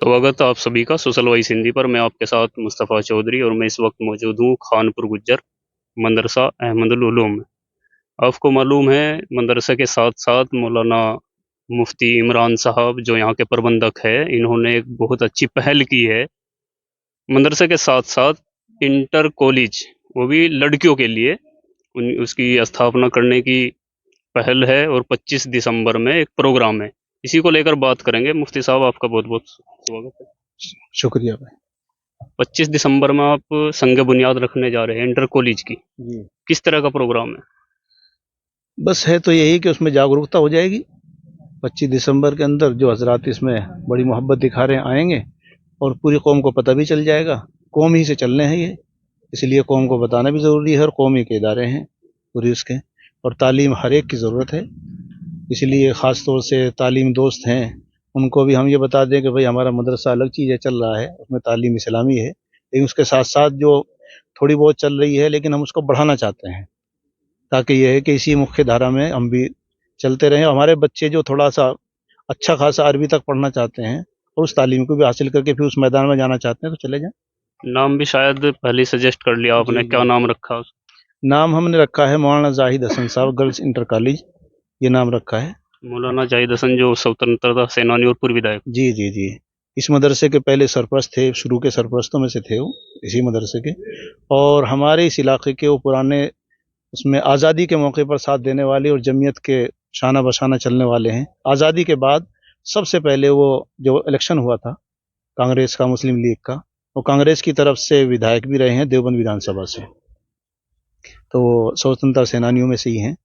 स्वागत है आप सभी का सोशल वॉइस हिंदी पर। मैं आपके साथ मुस्तफ़ा चौधरी और मैं इस वक्त मौजूद हूँ खानपुर गुज्जर मदरसा अहमदुल उलूम में। आपको मालूम है मदरसे के साथ साथ मौलाना मुफ्ती इमरान साहब जो यहाँ के प्रबंधक है, इन्होंने एक बहुत अच्छी पहल की है मदरसे के साथ साथ इंटर कॉलेज, वो भी लड़कियों के लिए उसकी स्थापना करने की पहल है और 25 दिसंबर में एक प्रोग्राम है। इसी को लेकर बात करेंगे। मुफ्ती साहब आपका बहुत बहुत स्वागत है। शुक्रिया भाई। 25 दिसंबर में आप संग बुनियाद रखने जा रहे हैं इंटर कॉलेज की, जी किस तरह का प्रोग्राम है? बस है तो यही कि उसमें जागरूकता हो जाएगी। 25 दिसंबर के अंदर जो हजरात इसमें बड़ी मोहब्बत दिखा रहे हैं आएंगे और पूरी कौम को पता भी चल जाएगा। कौम ही से चलने हैं ये, इसलिए कौम को बताना भी ज़रूरी है और कौमी के इदारे हैं पूरी उसके, और तालीम हर एक की ज़रूरत है। इसलिए ख़ास तौर से तालीम दोस्त हैं उनको भी हम ये बता दें कि भाई हमारा मदरसा अलग चीज़ है, चल रहा है, उसमें तालीम इस्लामी है, लेकिन उसके साथ साथ जो थोड़ी बहुत चल रही है लेकिन हम उसको बढ़ाना चाहते हैं, ताकि यह है कि इसी मुख्य धारा में हम भी चलते रहें। हमारे बच्चे जो थोड़ा सा अच्छा खासा अरबी तक पढ़ना चाहते हैं और उस तालीम को भी हासिल करके फिर उस मैदान में जाना चाहते हैं तो चले जाएं। नाम भी शायद पहले सजेस्ट कर लिया आपने, जी क्या जी, नाम रखा उस? नाम हमने रखा है मौलाना जाहिद हसन साहब गर्ल्स इंटर कॉलेज, ये नाम रखा है। मौलाना जाहिद हसन जो स्वतंत्रता सेनानी और पूर्व विधायक। जी जी जी, इस मदरसे के पहले सरपरस्त थे, शुरू के सरपरस्तों में से थे वो, इसी मदरसे के, और हमारे इस इलाके के वो पुराने उसमें आज़ादी के मौके पर साथ देने वाले और जमीयत के शाना बशाना चलने वाले हैं। आज़ादी के बाद सबसे पहले वो जो इलेक्शन हुआ था कांग्रेस का, मुस्लिम लीग का, वो कांग्रेस की तरफ से विधायक भी रहे हैं देवबंद विधानसभा से, तो वो स्वतंत्रता सेनानियों में से ही हैं,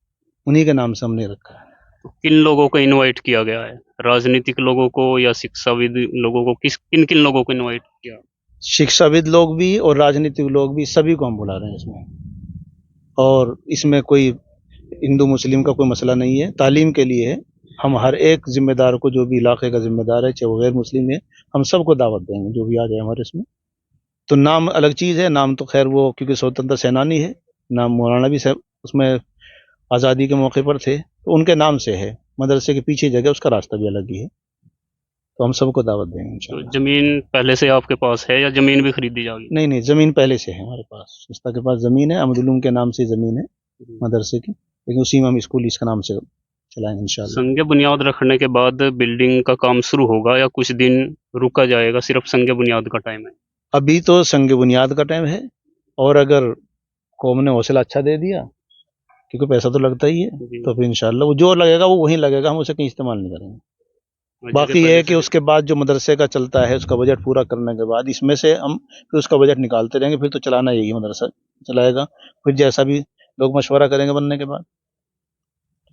उन्हीं के नाम से हमने रखा है। तो किन लोगों को इनवाइट किया गया है? राजनीतिक लोगों को या शिक्षाविद लोगों को? किन किन लोगों को इनवाइट किया? शिक्षाविद लोग भी और राजनीतिक लोग भी, सभी को हम बुला रहे हैं इसमें, और इसमें कोई हिंदू मुस्लिम का कोई मसला नहीं है, तालीम के लिए है। हम हर एक जिम्मेदार को, जो भी इलाके का जिम्मेदार है चाहे वो गैर मुस्लिम है, हम सबको दावत देंगे जो भी आ जाए हमारे इसमें। तो नाम अलग चीज़ है, नाम तो खैर वो क्योंकि स्वतंत्र सेनानी है, नाम मौलाना भी उसमें आज़ादी के मौके पर थे तो उनके नाम से है। मदरसे के पीछे जगह, उसका रास्ता भी अलग ही है, तो हम सबको दावत देंगे तो इंशाल्लाह। जमीन पहले से आपके पास है या जमीन भी खरीदी जाएगी? नहीं नहीं, ज़मीन पहले से है हमारे पास, संस्था के पास ज़मीन है, अहमदुल्लूम के नाम से ज़मीन है मदरसे की, लेकिन उसी में हम स्कूल इसका नाम से चलाएंगे इंशाल्लाह। संग बुनियाद रखने के बाद बिल्डिंग का काम शुरू होगा या कुछ दिन रुका जाएगा? सिर्फ संग बुनियाद का टाइम है? अभी तो संग बुनियाद का टाइम है, और अगर कौम ने हौसला अच्छा दे दिया, क्योंकि पैसा तो लगता ही है, जी। तो फिर इंशाल्लाह वो जो लगेगा वो वहीं लगेगा, हम उसे कहीं इस्तेमाल नहीं करेंगे। और जगह बाकी ये पहले है कि से उसके बाद जो मदरसे का चलता है उसका बजट पूरा करने के बाद इसमें से हम फिर उसका बजट निकालते रहेंगे, फिर तो चलाना यही मदरसा चलाएगा, फिर जैसा भी लोग मशवरा करेंगे बनने के बाद।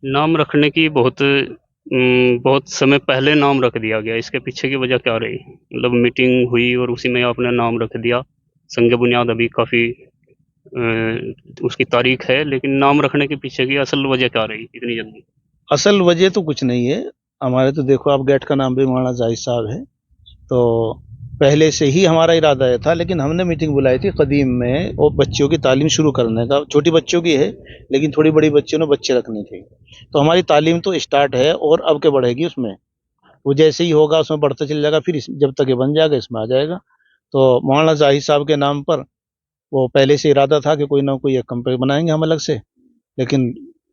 नाम रखने की बहुत समय पहले नाम रख दिया गया, इसके पीछे की वजह क्या रही? मतलब मीटिंग हुई और उसी में आपने नाम रख दिया। संग बुनियाद अभी काफ़ी उसकी तारीख है, लेकिन नाम रखने के पीछे की असल वजह क्या रही इतनी जल्दी? असल वजह तो कुछ नहीं है हमारे, तो देखो आप गेट का नाम भी मौलाना जाहिद साहब है, तो पहले से ही हमारा इरादा ये था, लेकिन हमने मीटिंग बुलाई थी कदीम में और बच्चों की तालीम शुरू करने का, छोटी बच्चों की है लेकिन थोड़ी बड़ी बच्चियों ने बच्चे रखने थे, तो हमारी तालीम तो स्टार्ट है और अब के बढ़ेगी उसमें, वो जैसे ही होगा उसमें बढ़ता चल जाएगा, फिर जब तक ये बन जाएगा इसमें आ जाएगा। तो मौलाना जाहिद साहब के नाम पर वो पहले से इरादा था कि कोई ना कोई एक कंपनी बनाएंगे हम अलग से, लेकिन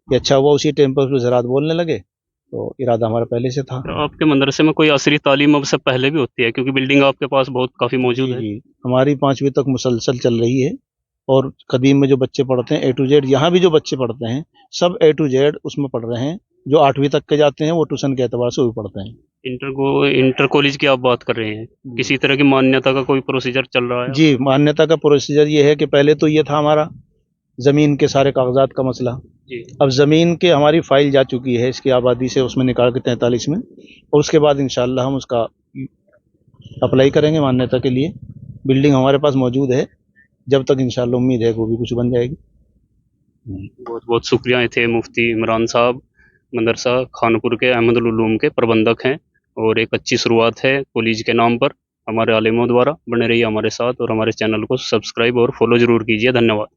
ये अच्छा हुआ उसी टाइम पर फिर ज़रात बोलने लगे, तो इरादा हमारा पहले से था। तो आपके मदरसे में कोई असरी तालीम अब से पहले भी होती है, क्योंकि बिल्डिंग आपके पास बहुत काफ़ी मौजूद जी है? जी, हमारी 5वीं तक मुसलसल चल रही है, और कदीम में जो बच्चे पढ़ते हैं A to Z, यहाँ भी जो बच्चे पढ़ते हैं सब A to Z उसमें पढ़ रहे हैं, जो 8वीं तक के जाते हैं वो ट्यूशन के एतबार से वो भी पढ़ते हैं। इंटर कॉलेज की आप बात कर रहे हैं, किसी तरह की मान्यता का कोई प्रोसीजर चल रहा है? जी, मान्यता का प्रोसीजर ये है कि पहले तो ये था हमारा ज़मीन के सारे कागजात का मसला, जी। अब ज़मीन के हमारी फ़ाइल जा चुकी है इसकी आबादी से, उसमें निकाल के 43 में, और उसके बाद इंशाल्लाह हम उसका अप्लाई करेंगे मान्यता के लिए। बिल्डिंग हमारे पास मौजूद है, जब तक इंशाल्लाह उम्मीद है कि वो भी कुछ बन जाएगी। बहुत बहुत शुक्रिया। ये थे मुफ्ती इमरान साहब, मदरसा खानपुर के अहमदुल उलूम के प्रबंधक हैं, और एक अच्छी शुरुआत है कॉलेज के नाम पर हमारे आलिमों द्वारा। बने रहिए हमारे साथ और हमारे चैनल को सब्सक्राइब और फॉलो ज़रूर कीजिए। धन्यवाद।